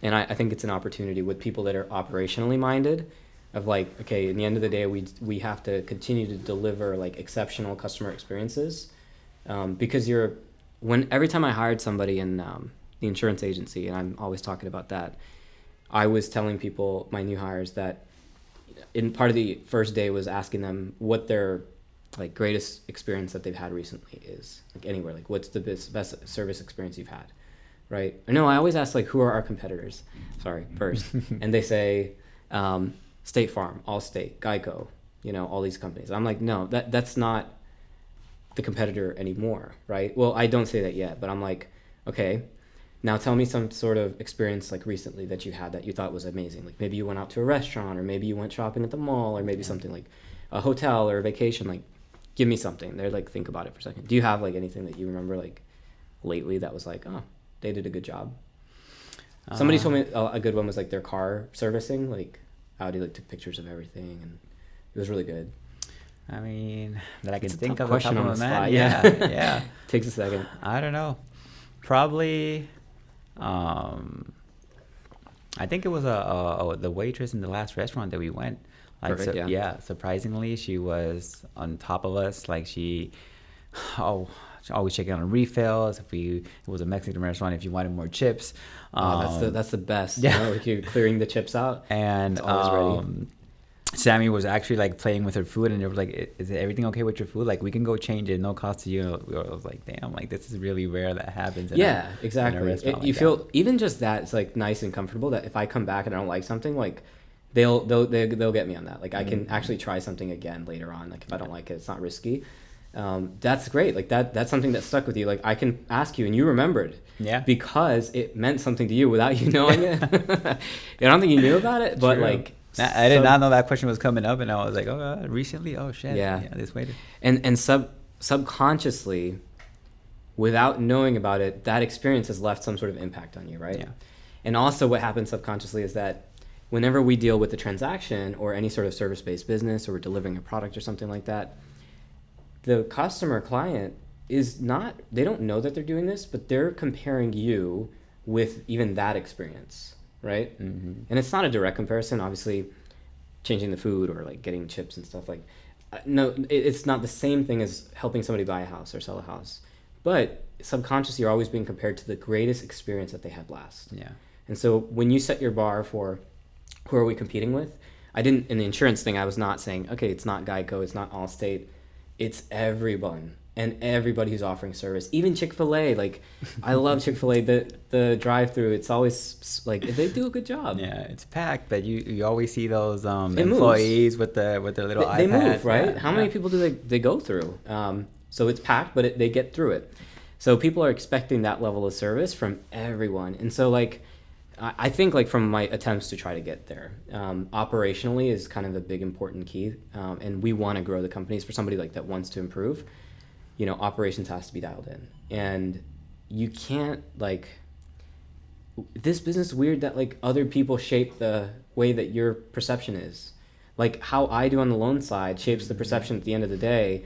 And I think it's an opportunity with people that are operationally minded of like, okay, in the end of the day, we have to continue to deliver like exceptional customer experiences. Because every time I hired somebody in the insurance agency, and I'm always talking about that, I was telling people, my new hires, that in part of the first day was asking them what their like greatest experience that they've had recently is, like anywhere, like what's the best service experience you've had, right? Or no, I always ask like, who are our competitors? Sorry, first. And they say, State Farm, Allstate, Geico, all these companies. I'm like, no, that's not the competitor anymore, right? Well, I don't say that yet, but I'm like, okay, now tell me some sort of experience like recently that you had that you thought was amazing. Like maybe you went out to a restaurant, or maybe you went shopping at the mall, or maybe something like a hotel or a vacation. Like, give me something. They're like, think about it for a second. Do you have like anything that you remember like lately that was like, oh, they did a good job? Somebody told me a good one was like their car servicing. Like Audi like took pictures of everything, and it was really good. I mean, that I can It's a think tough of question top on of the my spot. mind. Yeah. Takes a second. I don't know. Probably, I think it was the waitress in the last restaurant that we went. Like, Perfect, yeah. Surprisingly, she was on top of us. Like she always checking on refills. It was a Mexican restaurant, if you wanted more chips. That's the best. Yeah. Like you're clearing the chips out. And it's always ready. Sammy was actually like playing with her food, and they were like, "Is everything okay with your food? Like, we can go change it, no cost to you." I was like, "Damn, like this is really rare that happens." Exactly. You feel even just that it's like nice and comfortable that if I come back and I don't like something, like they'll get me on that. Like I can actually try something again later on. Like if I don't like it, it's not risky. That's great. Like that's something that stuck with you. Like I can ask you and you remembered. Yeah. Because it meant something to you without you knowing it. I don't think you knew about it, but True. like. I did not know that question was coming up, and I was like, "Oh, recently? Oh shit! Yeah. This waited." And subconsciously, without knowing about it, that experience has left some sort of impact on you, right? Yeah. And also, what happens subconsciously is that whenever we deal with a transaction or any sort of service-based business, or we're delivering a product or something like that, the customer client they don't know that they're doing this, but they're comparing you with even that experience. Right? Mm-hmm. And it's not a direct comparison, obviously. Changing the food or like getting chips and stuff, like no, it's not the same thing as helping somebody buy a house or sell a house, but subconsciously you're always being compared to the greatest experience that they had last. Yeah. And so when you set your bar for who are we competing with, I didn't, in the insurance thing, I was not saying, okay, it's not Geico, it's not Allstate, it's everyone and everybody who's offering service, even Chick-fil-A. Like I love Chick-fil-A, the drive-through, it's always like they do a good job. Yeah, it's packed, but you always see those employees with their little iPads. They move, right? Yeah, How many people do they go through? So it's packed, but they get through it. So people are expecting that level of service from everyone. And so like I think like from my attempts to try to get there, operationally is kind of a big important key. And we want to grow the companies. For somebody like that wants to improve, operations has to be dialed in. And you can't like, this business is weird that like other people shape the way that your perception is. Like how I do on the loan side shapes the perception at the end of the day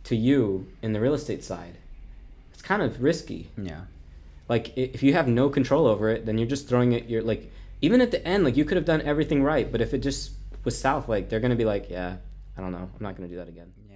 to you in the real estate side. It's kind of risky. Yeah. Like if you have no control over it, then you're just throwing it. You're like, even at the end, like you could have done everything right, but if it just was south, like they're gonna be like, yeah, I don't know, I'm not gonna do that again. Yeah.